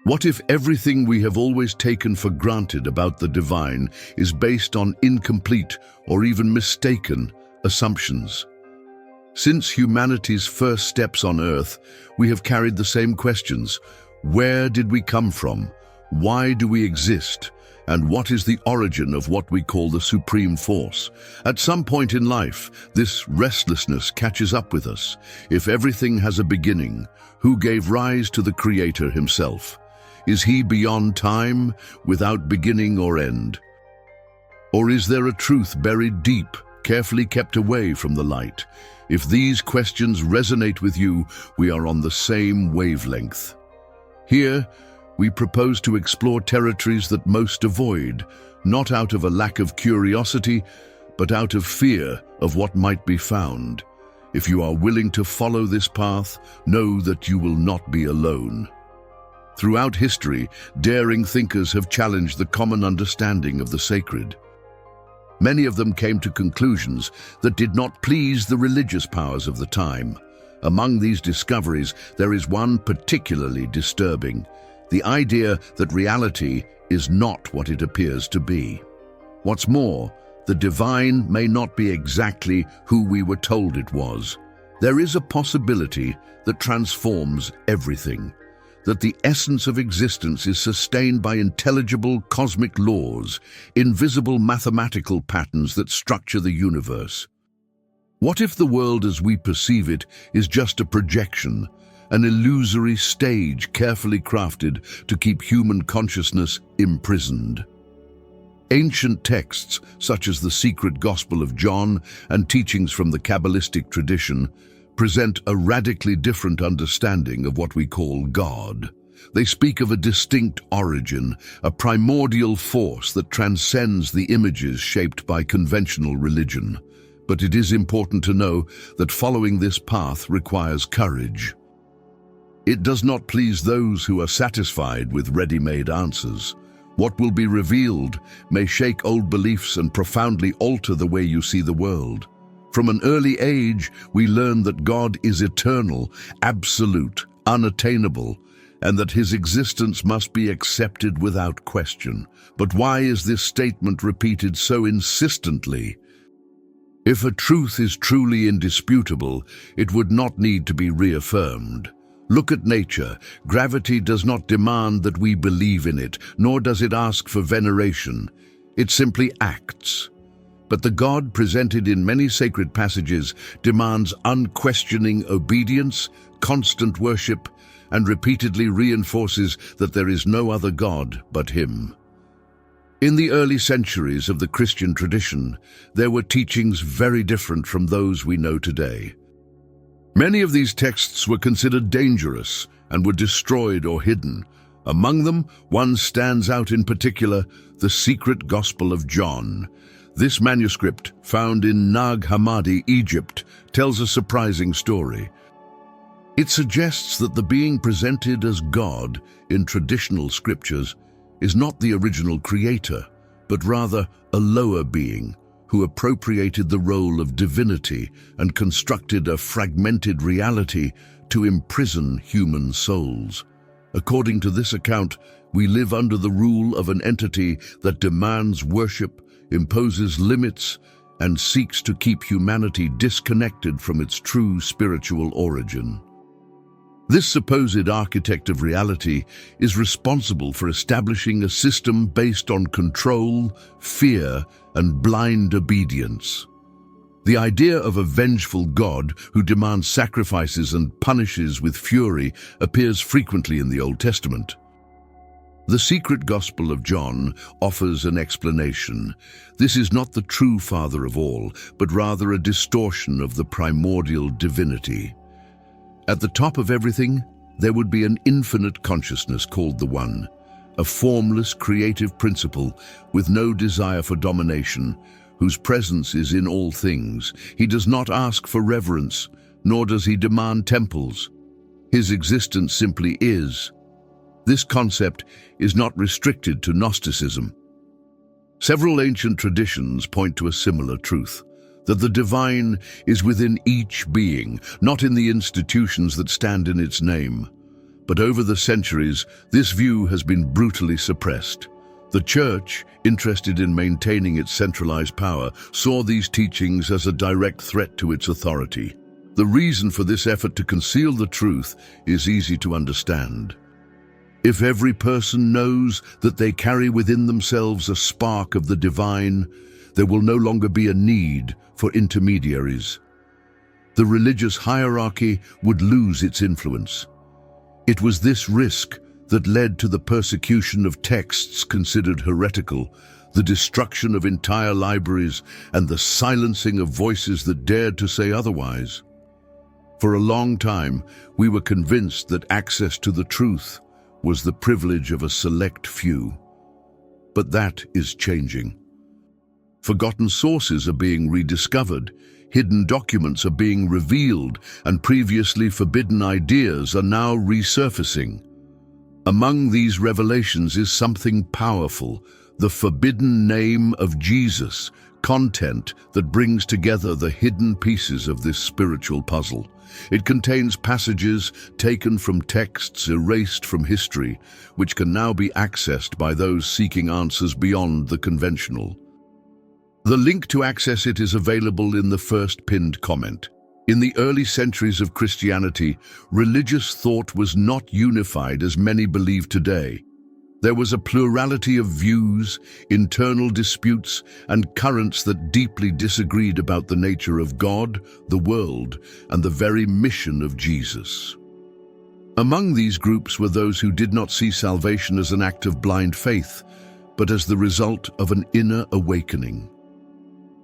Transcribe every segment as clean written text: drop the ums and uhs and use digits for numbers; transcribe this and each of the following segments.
What if everything we have always taken for granted about the divine is based on incomplete or even mistaken assumptions? Since humanity's first steps on Earth, we have carried the same questions. Where did we come from? Why do we exist? And what is the origin of what we call the supreme force? At some point in life, this restlessness catches up with us. If everything has a beginning, who gave rise to the Creator himself? Is he beyond time, without beginning or end? Or is there a truth buried deep, carefully kept away from the light? If these questions resonate with you, we are on the same wavelength. Here, we propose to explore territories that most avoid, not out of a lack of curiosity, but out of fear of what might be found. If you are willing to follow this path, know that you will not be alone. Throughout history, daring thinkers have challenged the common understanding of the sacred. Many of them came to conclusions that did not please the religious powers of the time. Among these discoveries, there is one particularly disturbing: the idea that reality is not what it appears to be. What's more, the divine may not be exactly who we were told it was. There is a possibility that transforms everything, that the essence of existence is sustained by intelligible cosmic laws, invisible mathematical patterns that structure the universe. What if the world as we perceive it is just a projection, an illusory stage carefully crafted to keep human consciousness imprisoned? Ancient texts, such as the Secret Gospel of John and teachings from the Kabbalistic tradition, present a radically different understanding of what we call God. They speak of a distinct origin, a primordial force that transcends the images shaped by conventional religion. But it is important to know that following this path requires courage. It does not please those who are satisfied with ready-made answers. What will be revealed may shake old beliefs and profoundly alter the way you see the world. From an early age, we learn that God is eternal, absolute, unattainable, and that his existence must be accepted without question. But why is this statement repeated so insistently? If a truth is truly indisputable, it would not need to be reaffirmed. Look at nature. Gravity does not demand that we believe in it, nor does it ask for veneration. It simply acts. But the God presented in many sacred passages demands unquestioning obedience, constant worship, and repeatedly reinforces that there is no other God but him. In the early centuries of the Christian tradition, there were teachings very different from those we know today. Many of these texts were considered dangerous and were destroyed or hidden. Among them, one stands out in particular: the Secret Gospel of John. This manuscript, found in Nag Hammadi, Egypt, tells a surprising story. It suggests that the being presented as God in traditional scriptures is not the original creator, but rather a lower being who appropriated the role of divinity and constructed a fragmented reality to imprison human souls. According to this account, we live under the rule of an entity that demands worship, imposes limits, and seeks to keep humanity disconnected from its true spiritual origin. This supposed architect of reality is responsible for establishing a system based on control, fear, and blind obedience. The idea of a vengeful God who demands sacrifices and punishes with fury appears frequently in the Old Testament. The Secret Gospel of John offers an explanation. This is not the true Father of all, but rather a distortion of the primordial divinity. At the top of everything, there would be an infinite consciousness called the One, a formless creative principle with no desire for domination, whose presence is in all things. He does not ask for reverence, nor does he demand temples. His existence simply is. This concept is not restricted to Gnosticism. Several ancient traditions point to a similar truth, that the divine is within each being, not in the institutions that stand in its name. But over the centuries, this view has been brutally suppressed. The Church, interested in maintaining its centralized power, saw these teachings as a direct threat to its authority. The reason for this effort to conceal the truth is easy to understand. If every person knows that they carry within themselves a spark of the divine, there will no longer be a need for intermediaries. The religious hierarchy would lose its influence. It was this risk that led to the persecution of texts considered heretical, the destruction of entire libraries, and the silencing of voices that dared to say otherwise. For a long time, we were convinced that access to the truth was the privilege of a select few. But that is changing. Forgotten sources are being rediscovered, hidden documents are being revealed, and previously forbidden ideas are now resurfacing. Among these revelations is something powerful, the forbidden name of Jesus, content that brings together the hidden pieces of this spiritual puzzle. It contains passages taken from texts erased from history, which can now be accessed by those seeking answers beyond the conventional. The link to access it is available in the first pinned comment. In the early centuries of Christianity, religious thought was not unified as many believe today. There was a plurality of views, internal disputes, and currents that deeply disagreed about the nature of God, the world, and the very mission of Jesus. Among these groups were those who did not see salvation as an act of blind faith, but as the result of an inner awakening.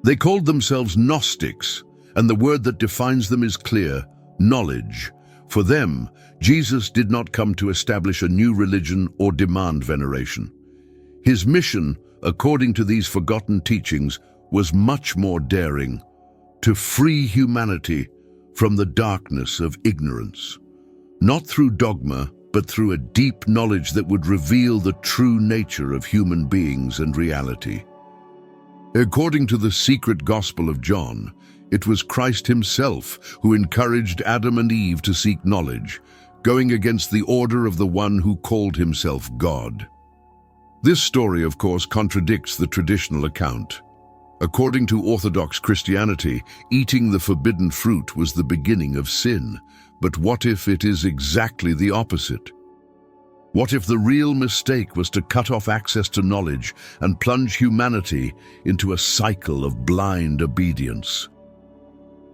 They called themselves Gnostics, and the word that defines them is clear: knowledge. For them, Jesus did not come to establish a new religion or demand veneration. His mission, according to these forgotten teachings, was much more daring: to free humanity from the darkness of ignorance. Not through dogma, but through a deep knowledge that would reveal the true nature of human beings and reality. According to the secret Gospel of John, it was Christ himself who encouraged Adam and Eve to seek knowledge, going against the order of the one who called himself God. This story, of course, contradicts the traditional account. According to Orthodox Christianity, eating the forbidden fruit was the beginning of sin. But what if it is exactly the opposite? What if the real mistake was to cut off access to knowledge and plunge humanity into a cycle of blind obedience?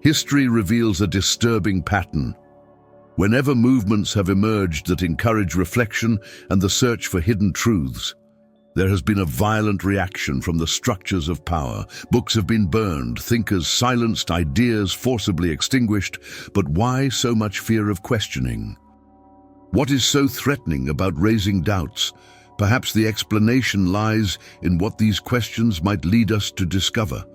History reveals a disturbing pattern. Whenever movements have emerged that encourage reflection and the search for hidden truths, there has been a violent reaction from the structures of power. Books have been burned, thinkers silenced, ideas forcibly extinguished. But why so much fear of questioning? What is so threatening about raising doubts? Perhaps the explanation lies in what these questions might lead us to discover.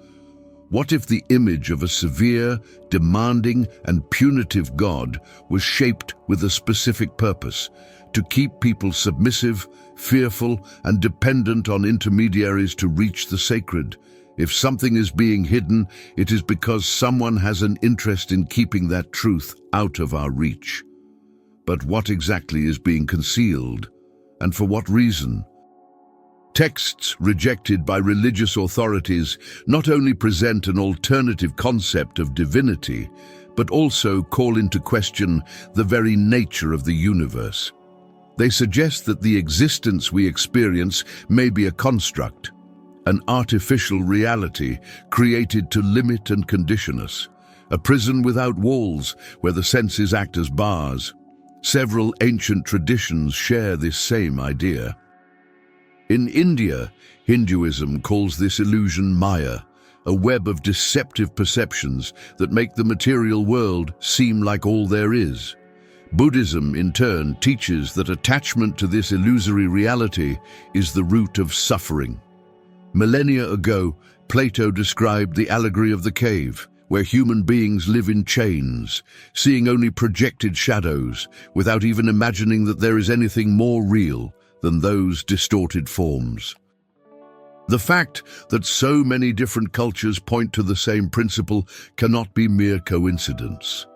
What if the image of a severe, demanding, and punitive God was shaped with a specific purpose: to keep people submissive, fearful, and dependent on intermediaries to reach the sacred? If something is being hidden, it is because someone has an interest in keeping that truth out of our reach. But what exactly is being concealed, and for what reason? Texts rejected by religious authorities not only present an alternative concept of divinity, but also call into question the very nature of the universe. They suggest that the existence we experience may be a construct, an artificial reality created to limit and condition us, a prison without walls where the senses act as bars. Several ancient traditions share this same idea. In India, Hinduism calls this illusion Maya, a web of deceptive perceptions that make the material world seem like all there is. Buddhism, in turn, teaches that attachment to this illusory reality is the root of suffering. Millennia ago, Plato described the allegory of the cave, where human beings live in chains, seeing only projected shadows, without even imagining that there is anything more real than those distorted forms. The fact that so many different cultures point to the same principle cannot be mere coincidence.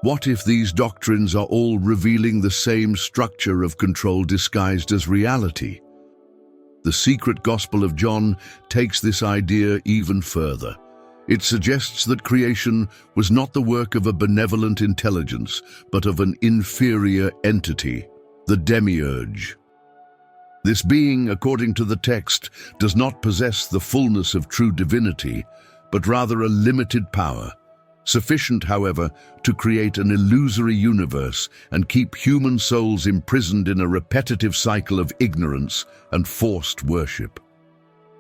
What if these doctrines are all revealing the same structure of control disguised as reality? The Secret Gospel of John takes this idea even further. It suggests that creation was not the work of a benevolent intelligence, but of an inferior entity, the demiurge. This being, according to the text, does not possess the fullness of true divinity, but rather a limited power, sufficient, however, to create an illusory universe and keep human souls imprisoned in a repetitive cycle of ignorance and forced worship.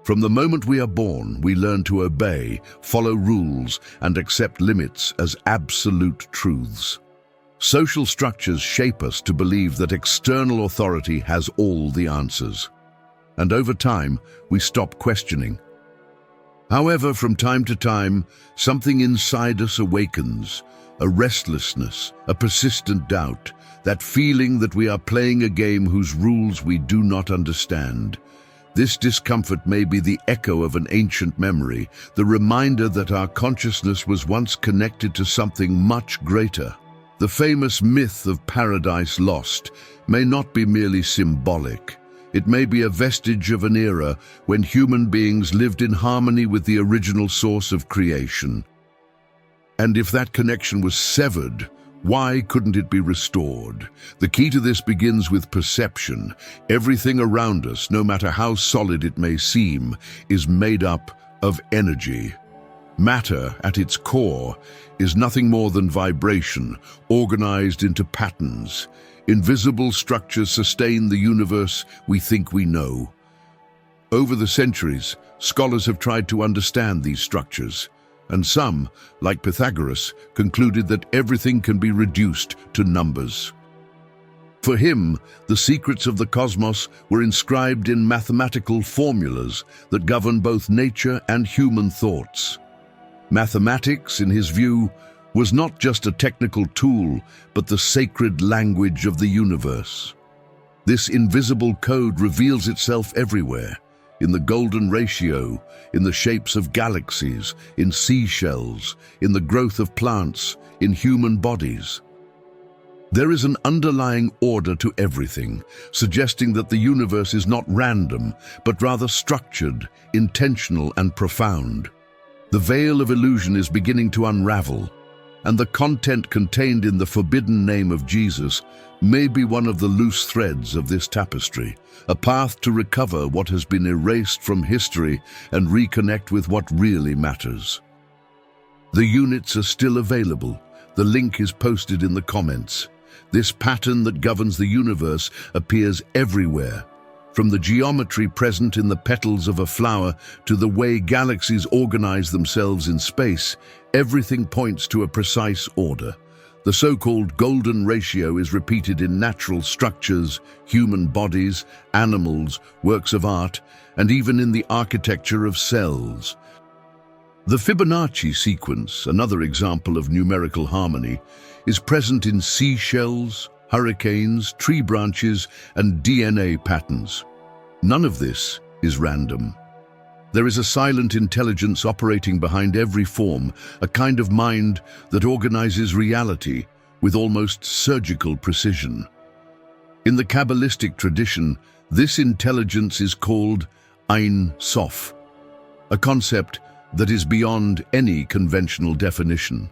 From the moment we are born, we learn to obey, follow rules, and accept limits as absolute truths. Social structures shape us to believe that external authority has all the answers. And over time, we stop questioning. However, from time to time, something inside us awakens, a restlessness, a persistent doubt, that feeling that we are playing a game whose rules we do not understand. This discomfort may be the echo of an ancient memory, the reminder that our consciousness was once connected to something much greater. The famous myth of Paradise Lost may not be merely symbolic. It may be a vestige of an era when human beings lived in harmony with the original source of creation. And if that connection was severed, why couldn't it be restored? The key to this begins with perception. Everything around us, no matter how solid it may seem, is made up of energy. Matter, at its core, is nothing more than vibration, organized into patterns. Invisible structures sustain the universe we think we know. Over the centuries, scholars have tried to understand these structures, and some, like Pythagoras, concluded that everything can be reduced to numbers. For him, the secrets of the cosmos were inscribed in mathematical formulas that govern both nature and human thoughts. Mathematics, in his view, was not just a technical tool, but the sacred language of the universe. This invisible code reveals itself everywhere, in the golden ratio, in the shapes of galaxies, in seashells, in the growth of plants, in human bodies. There is an underlying order to everything, suggesting that the universe is not random, but rather structured, intentional, and profound. The veil of illusion is beginning to unravel, and the content contained in the forbidden name of Jesus may be one of the loose threads of this tapestry, a path to recover what has been erased from history and reconnect with what really matters. The units are still available. The link is posted in the comments. This pattern that governs the universe appears everywhere, from the geometry present in the petals of a flower to the way galaxies organize themselves in space. Everything points to a precise order. The so-called golden ratio is repeated in natural structures, human bodies, animals, works of art, and even in the architecture of cells. The Fibonacci sequence, another example of numerical harmony, is present in seashells, hurricanes, tree branches, and DNA patterns. None of this is random. There is a silent intelligence operating behind every form, a kind of mind that organizes reality with almost surgical precision. In the Kabbalistic tradition, this intelligence is called Ein Sof, a concept that is beyond any conventional definition.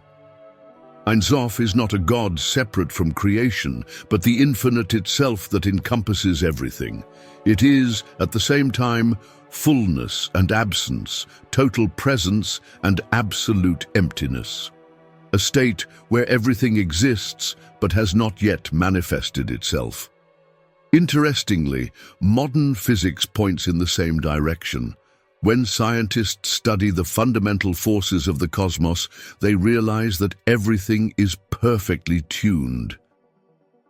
Ein Sof is not a God separate from creation, but the infinite itself that encompasses everything. It is, at the same time, fullness and absence, total presence and absolute emptiness. A state where everything exists but has not yet manifested itself. Interestingly, modern physics points in the same direction. When scientists study the fundamental forces of the cosmos, they realize that everything is perfectly tuned.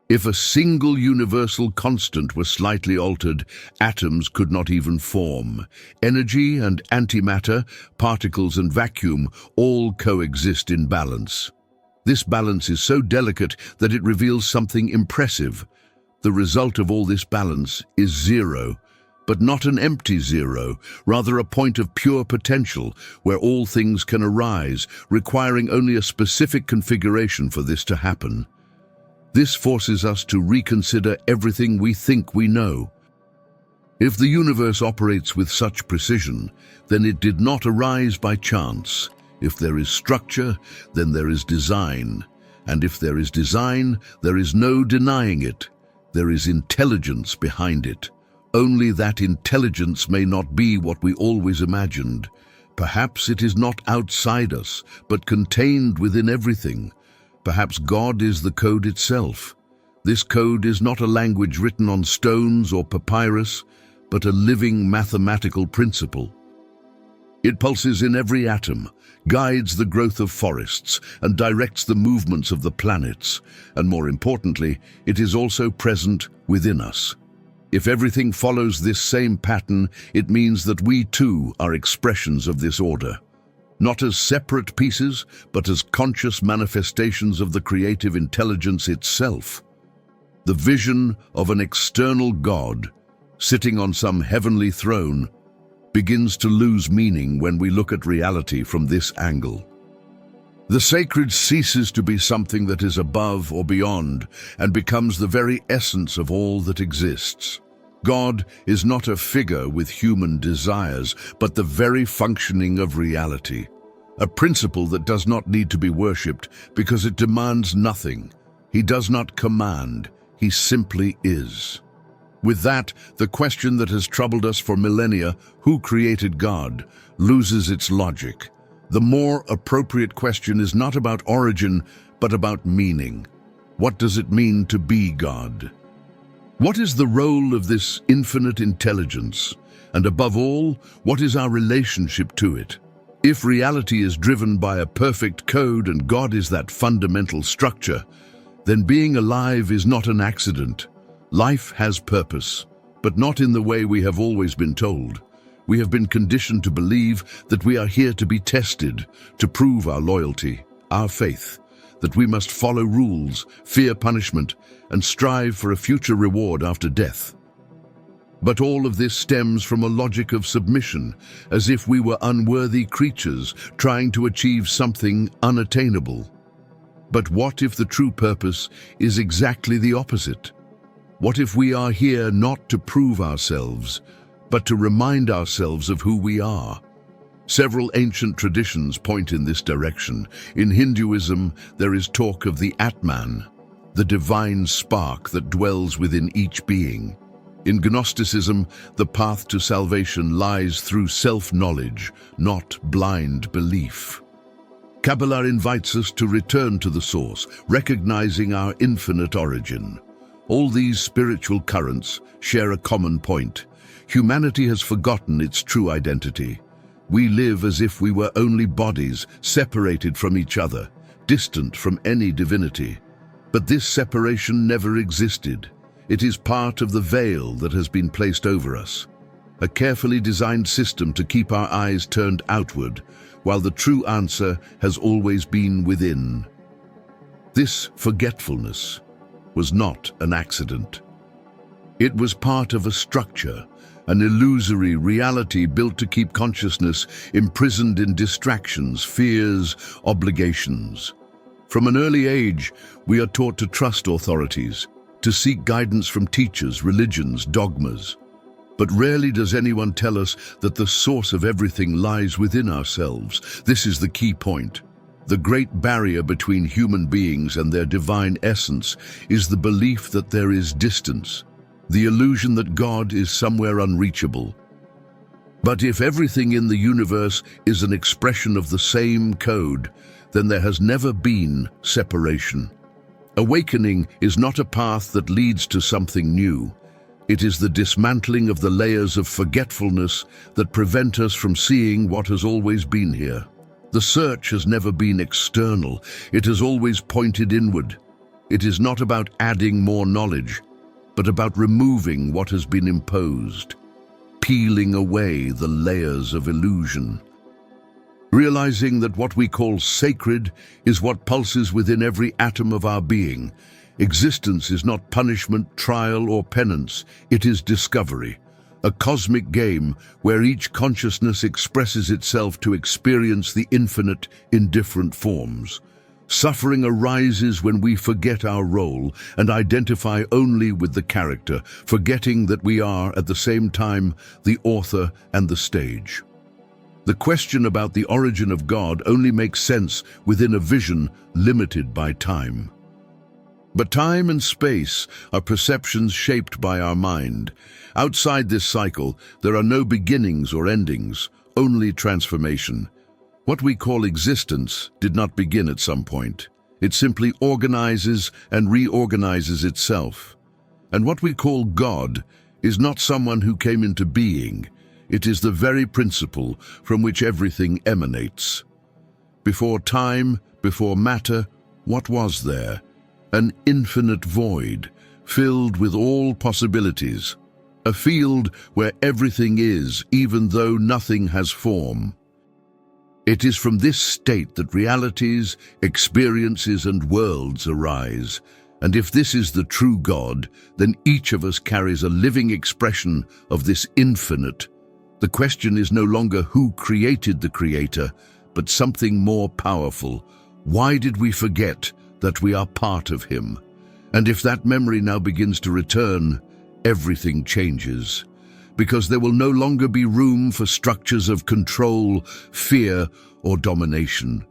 If a single universal constant were slightly altered, atoms could not even form. Energy and antimatter, particles and vacuum, all coexist in balance. This balance is so delicate that it reveals something impressive. The result of all this balance is zero, but not an empty zero, rather a point of pure potential where all things can arise, requiring only a specific configuration for this to happen. This forces us to reconsider everything we think we know. If the universe operates with such precision, then it did not arise by chance. If there is structure, then there is design. And if there is design, there is no denying it. There is intelligence behind it. Only that intelligence may not be what we always imagined. Perhaps it is not outside us, but contained within everything. Perhaps God is the code itself. This code is not a language written on stones or papyrus, but a living mathematical principle. It pulses in every atom, guides the growth of forests, and directs the movements of the planets. And more importantly, it is also present within us. If everything follows this same pattern, it means that we too are expressions of this order. Not as separate pieces, but as conscious manifestations of the creative intelligence itself. The vision of an external God, sitting on some heavenly throne, begins to lose meaning when we look at reality from this angle. The sacred ceases to be something that is above or beyond and becomes the very essence of all that exists. God is not a figure with human desires, but the very functioning of reality. A principle that does not need to be worshipped because it demands nothing. He does not command, he simply is. With that, the question that has troubled us for millennia, who created God, loses its logic. The more appropriate question is not about origin, but about meaning. What does it mean to be God? What is the role of this infinite intelligence? And above all, what is our relationship to it? If reality is driven by a perfect code and God is that fundamental structure, then being alive is not an accident. Life has purpose, but not in the way we have always been told. We have been conditioned to believe that we are here to be tested, to prove our loyalty, our faith, that we must follow rules, fear punishment, and strive for a future reward after death. But all of this stems from a logic of submission, as if we were unworthy creatures trying to achieve something unattainable. But what if the true purpose is exactly the opposite? What if we are here not to prove ourselves, but to remind ourselves of who we are? Several ancient traditions point in this direction. In Hinduism, there is talk of the Atman, the divine spark that dwells within each being. In Gnosticism, the path to salvation lies through self-knowledge, not blind belief. Kabbalah invites us to return to the source, recognizing our infinite origin. All these spiritual currents share a common point. Humanity has forgotten its true identity. We live as if we were only bodies, separated from each other, distant from any divinity. But this separation never existed. It is part of the veil that has been placed over us, a carefully designed system to keep our eyes turned outward, while the true answer has always been within. This forgetfulness was not an accident. It was part of a structure, an illusory reality built to keep consciousness imprisoned in distractions, fears, obligations. From an early age, we are taught to trust authorities, to seek guidance from teachers, religions, dogmas. But rarely does anyone tell us that the source of everything lies within ourselves. This is the key point. The great barrier between human beings and their divine essence is the belief that there is distance, the illusion that God is somewhere unreachable. But if everything in the universe is an expression of the same code, then there has never been separation. Awakening is not a path that leads to something new. It is the dismantling of the layers of forgetfulness that prevent us from seeing what has always been here. The search has never been external. It has always pointed inward. It is not about adding more knowledge, but about removing what has been imposed, peeling away the layers of illusion. Realizing that what we call sacred is what pulses within every atom of our being. Existence is not punishment, trial, or penance. It is discovery. a cosmic game where each consciousness expresses itself to experience the infinite in different forms. Suffering arises when we forget our role and identify only with the character, forgetting that we are, at the same time, the author and the stage. The question about the origin of God only makes sense within a vision limited by time. But time and space are perceptions shaped by our mind. Outside this cycle, there are no beginnings or endings, only transformation. What we call existence did not begin at some point. It simply organizes and reorganizes itself. And what we call God is not someone who came into being. It is the very principle from which everything emanates. Before time, before matter, what was there? An infinite void, filled with all possibilities. A field where everything is, even though nothing has form. It is from this state that realities, experiences, and worlds arise. And if this is the true God, then each of us carries a living expression of this infinite. The question is no longer who created the Creator, but something more powerful. Why did we forget that we are part of Him? And if that memory now begins to return, everything changes. Because there will no longer be room for structures of control, fear, or domination.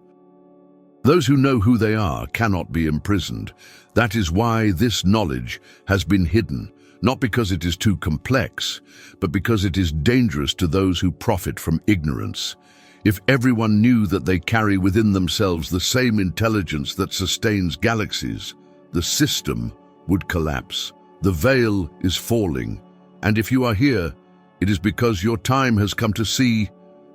Those who know who they are cannot be imprisoned. That is why this knowledge has been hidden, not because it is too complex, but because it is dangerous to those who profit from ignorance. If everyone knew that they carry within themselves the same intelligence that sustains galaxies, the system would collapse. The veil is falling. And if you are here, it is because your time has come to see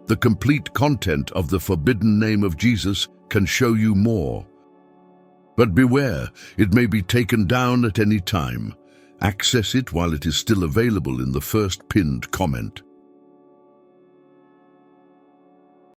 the complete content of the forbidden name of Jesus can show you more. But beware, it may be taken down at any time. Access it while it is still available in the first pinned comment.